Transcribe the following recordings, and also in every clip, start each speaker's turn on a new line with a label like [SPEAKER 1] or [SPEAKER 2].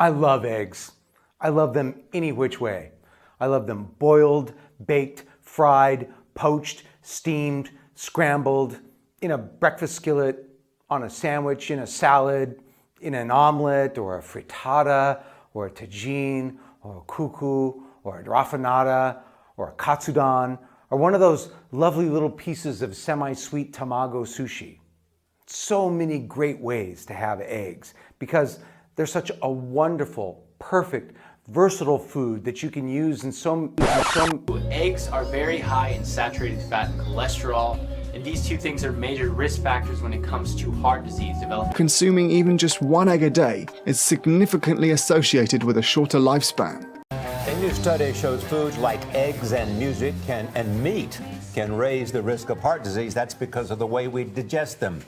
[SPEAKER 1] I love eggs. I love them any which way. I love them boiled, baked, fried, poached, steamed, scrambled, in a breakfast skillet, on a sandwich, in a salad, in an omelet, or a frittata, or a tagine, or a kuku, or a raffinata, or a katsudon, or one of those lovely little pieces of semi-sweet tamago sushi. So many great ways to have eggs because they're such a wonderful, perfect, versatile food that you can use in some.
[SPEAKER 2] Eggs are very high in saturated fat and cholesterol, and these two things are major risk factors when it comes to heart disease development.
[SPEAKER 3] Consuming even just one egg a day is significantly associated with a shorter lifespan.
[SPEAKER 4] A new study shows foods like eggs and meat can raise the risk of heart disease. That's because of the way we digest them.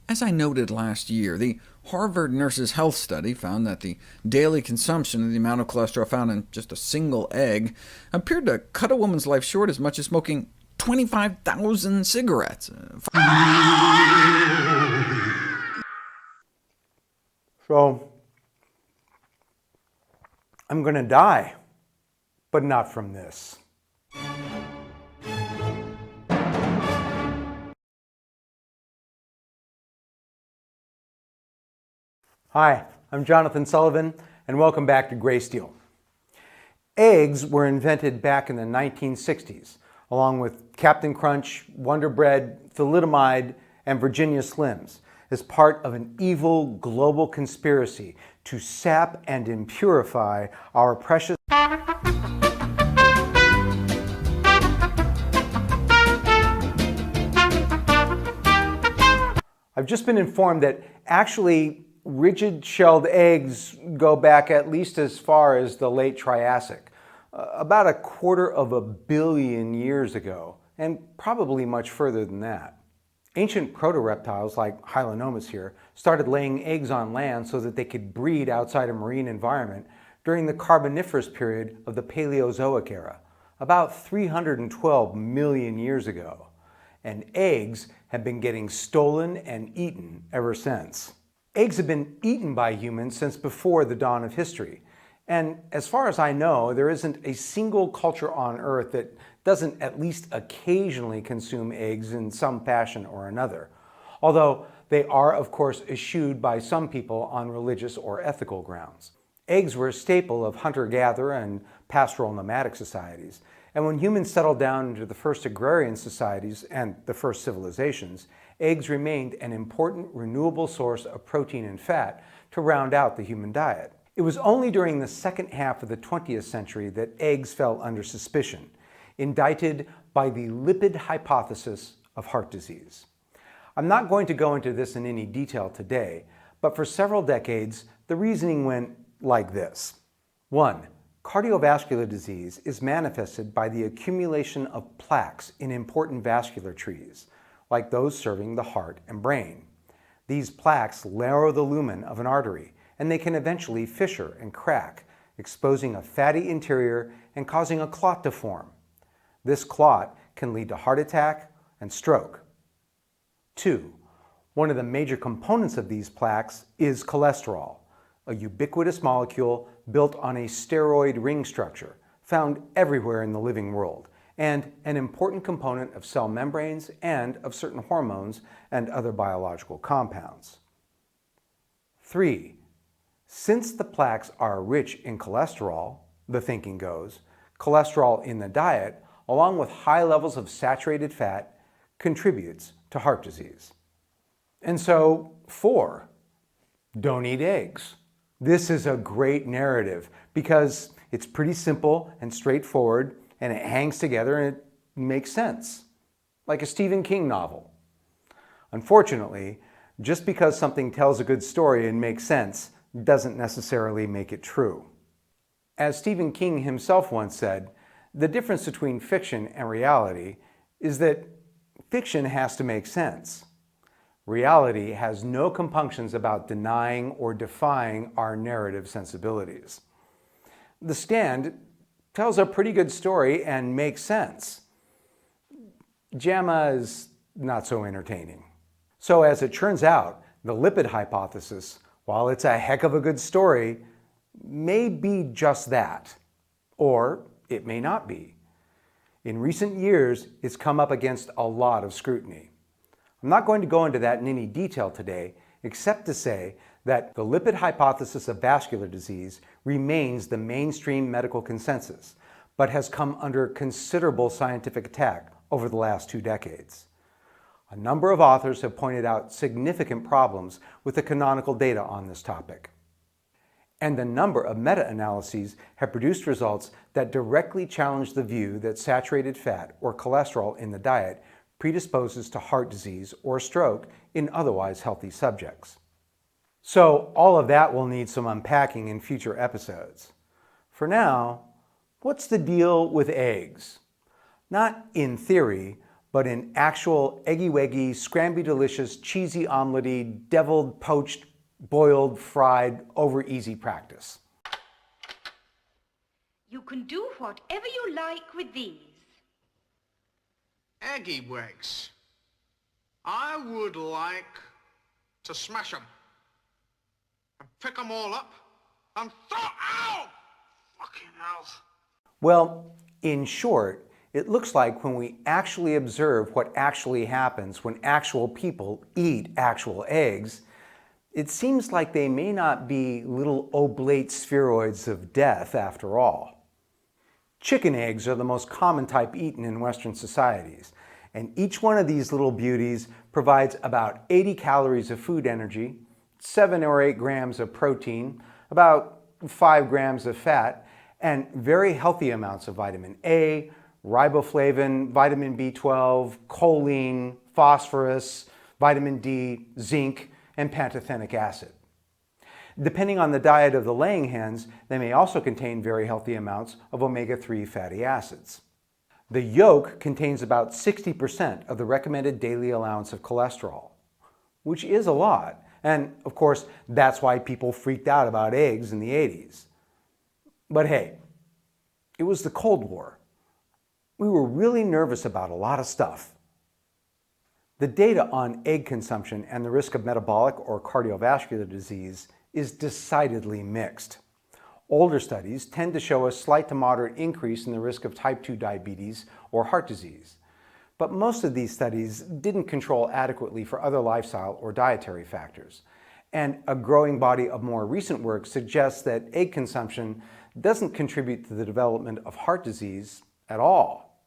[SPEAKER 5] As I noted last year, the Harvard Nurses' Health Study found that the daily consumption of the amount of cholesterol found in just a single egg appeared to cut a woman's life short as much as smoking 25,000 cigarettes.
[SPEAKER 1] So, I'm going to die, but not from this. Hi, I'm Jonathon Sullivan, and welcome back to Greysteel. Eggs were invented back in the 1960s, along with Captain Crunch, Wonder Bread, thalidomide, and Virginia Slims, as part of an evil global conspiracy to sap and impurify our precious. I've just been informed that actually rigid-shelled eggs go back at least as far as the late Triassic, about 250 million years ago, and probably much further than that. Ancient proto-reptiles like Hylonomus here started laying eggs on land so that they could breed outside a marine environment during the Carboniferous period of the Paleozoic era, about 312 million years ago. And eggs have been getting stolen and eaten ever since. Eggs have been eaten by humans since before the dawn of history. And as far as I know, there isn't a single culture on Earth that doesn't at least occasionally consume eggs in some fashion or another. Although they are, of course, eschewed by some people on religious or ethical grounds. Eggs were a staple of hunter-gatherer and pastoral nomadic societies. And when humans settled down into the first agrarian societies and the first civilizations, eggs remained an important renewable source of protein and fat to round out the human diet. It was only during the second half of the 20th century that eggs fell under suspicion, indicted by the lipid hypothesis of heart disease. I'm not going to go into this in any detail today, but for several decades, the reasoning went like this. 1. Cardiovascular disease is manifested by the accumulation of plaques in important vascular trees, like those serving the heart and brain. These plaques narrow the lumen of an artery, and they can eventually fissure and crack, exposing a fatty interior and causing a clot to form. This clot can lead to heart attack and stroke. 2. One of the major components of these plaques is cholesterol, a ubiquitous molecule built on a steroid ring structure, found everywhere in the living world, and an important component of cell membranes and of certain hormones and other biological compounds. 3. Since the plaques are rich in cholesterol, the thinking goes, cholesterol in the diet, along with high levels of saturated fat, contributes to heart disease. And so, 4. Don't eat eggs. This is a great narrative because it's pretty simple and straightforward, and it hangs together and it makes sense, like a Stephen King novel. Unfortunately, just because something tells a good story and makes sense doesn't necessarily make it true. As Stephen King himself once said, the difference between fiction and reality is that fiction has to make sense. Reality has no compunctions about denying or defying our narrative sensibilities. The Stand tells a pretty good story and makes sense. JAMA is not so entertaining. So as it turns out, the lipid hypothesis, while it's a heck of a good story, may be just that, or it may not be. In recent years, it's come up against a lot of scrutiny. I'm not going to go into that in any detail today, except to say that the lipid hypothesis of vascular disease remains the mainstream medical consensus, but has come under considerable scientific attack over the last 2 decades. A number of authors have pointed out significant problems with the canonical data on this topic. And a number of meta-analyses have produced results that directly challenge the view that saturated fat or cholesterol in the diet predisposes to heart disease or stroke in otherwise healthy subjects. So all of that will need some unpacking in future episodes. For now, what's the deal with eggs? Not in theory, but in actual eggy-weggy, scramby-delicious, cheesy omelette-y, deviled, poached, boiled, fried, over-easy practice.
[SPEAKER 6] You can do whatever you like with these.
[SPEAKER 7] Eggy wigs. I would like to smash them and pick them all up and throw out. Fucking hell.
[SPEAKER 1] Well, in short, it looks like when we actually observe what actually happens when actual people eat actual eggs, it seems like they may not be little oblate spheroids of death after all. Chicken eggs are the most common type eaten in Western societies, and each one of these little beauties provides about 80 calories of food energy, 7 or 8 grams of protein, about 5 grams of fat, and very healthy amounts of vitamin A, riboflavin, vitamin B12, choline, phosphorus, vitamin D, zinc, and pantothenic acid. Depending on the diet of the laying hens, they may also contain very healthy amounts of omega-3 fatty acids. The yolk contains about 60% of the recommended daily allowance of cholesterol, which is a lot, and of course that's why people freaked out about eggs in the 80s. But hey, it was the Cold War. We were really nervous about a lot of stuff. The data on egg consumption and the risk of metabolic or cardiovascular disease is decidedly mixed. Older studies tend to show a slight to moderate increase in the risk of type 2 diabetes or heart disease. But most of these studies didn't control adequately for other lifestyle or dietary factors. And a growing body of more recent work suggests that egg consumption doesn't contribute to the development of heart disease at all.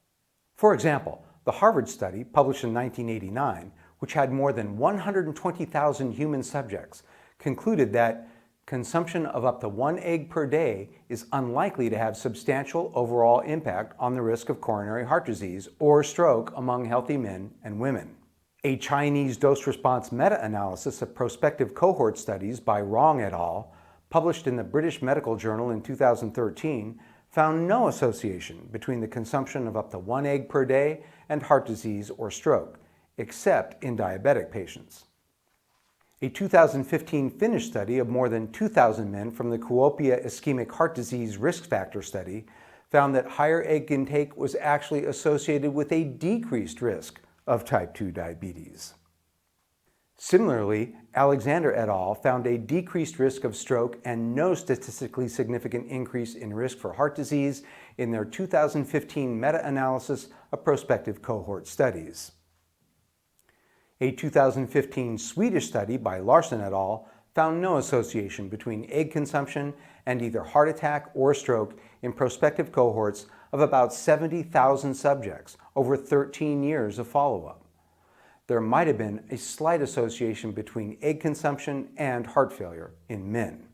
[SPEAKER 1] For example, the Harvard study, published in 1989, which had more than 120,000 human subjects, concluded that consumption of up to 1 egg per day is unlikely to have substantial overall impact on the risk of coronary heart disease or stroke among healthy men and women. A Chinese dose-response meta-analysis of prospective cohort studies by Rong et al., published in the British Medical Journal in 2013, found no association between the consumption of up to 1 egg per day and heart disease or stroke, except in diabetic patients. A 2015 Finnish study of more than 2,000 men from the Kuopio Ischemic Heart Disease Risk Factor Study found that higher egg intake was actually associated with a decreased risk of type 2 diabetes. Similarly, Alexander et al. Found a decreased risk of stroke and no statistically significant increase in risk for heart disease in their 2015 meta-analysis of prospective cohort studies. A 2015 Swedish study by Larsson et al. Found no association between egg consumption and either heart attack or stroke in prospective cohorts of about 70,000 subjects over 13 years of follow-up. There might have been a slight association between egg consumption and heart failure in men.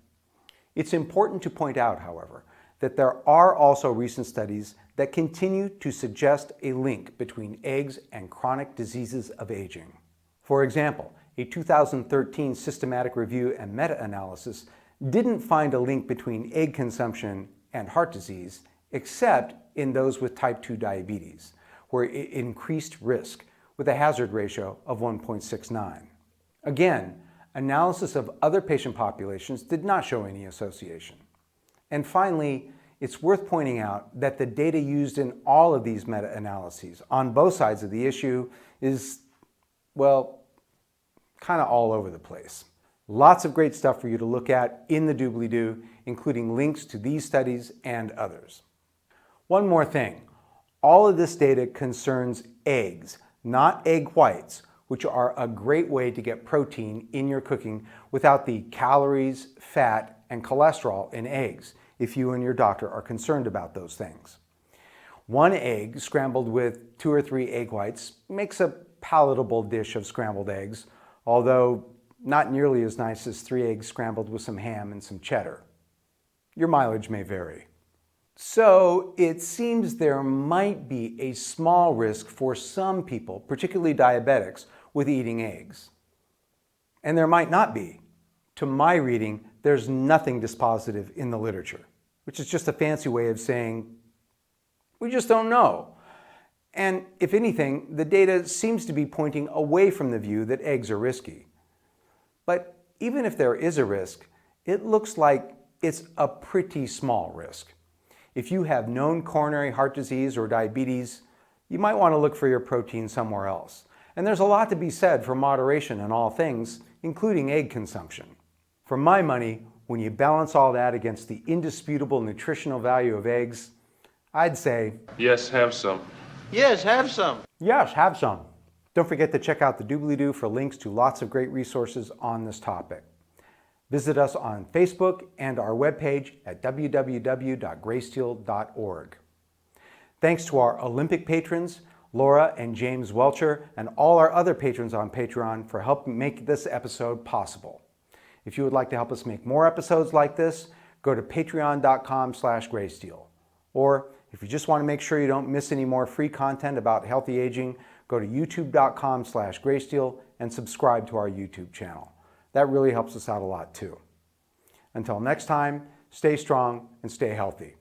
[SPEAKER 1] It's important to point out, however, that there are also recent studies that continue to suggest a link between eggs and chronic diseases of aging. For example, a 2013 systematic review and meta-analysis didn't find a link between egg consumption and heart disease, except in those with type 2 diabetes, where it increased risk with a hazard ratio of 1.69. Again, analysis of other patient populations did not show any association. And finally, it's worth pointing out that the data used in all of these meta-analyses on both sides of the issue is, well, kind of all over the place. Lots of great stuff for you to look at in the doobly-doo, including links to these studies and others. One more thing. All of this data concerns eggs, not egg whites, which are a great way to get protein in your cooking without the calories, fat, and cholesterol in eggs, if you and your doctor are concerned about those things. One egg scrambled with 2 or 3 egg whites makes a palatable dish of scrambled eggs, although not nearly as nice as 3 eggs scrambled with some ham and some cheddar. Your mileage may vary. So it seems there might be a small risk for some people, particularly diabetics, with eating eggs. And there might not be. To my reading, there's nothing dispositive in the literature, which is just a fancy way of saying we just don't know. And if anything, the data seems to be pointing away from the view that eggs are risky. But even if there is a risk, it looks like it's a pretty small risk. If you have known coronary heart disease or diabetes, you might want to look for your protein somewhere else. And there's a lot to be said for moderation in all things, including egg consumption. For my money, when you balance all that against the indisputable nutritional value of eggs, I'd say,
[SPEAKER 8] yes, have some.
[SPEAKER 7] Yes, have some.
[SPEAKER 1] yes, have some. Don't forget to check out the doobly-doo for links to lots of great resources on this topic. Visit us on Facebook and our webpage at www.greysteel.org. Thanks to our Olympic patrons, Laura and James Welcher, and all our other patrons on Patreon for helping make this episode possible. If you would like to help us make more episodes like this, go to patreon.com/Greysteel. Or if you just want to make sure you don't miss any more free content about healthy aging, go to youtube.com/Greysteel and subscribe to our YouTube channel. That really helps us out a lot too. Until next time, stay strong and stay healthy.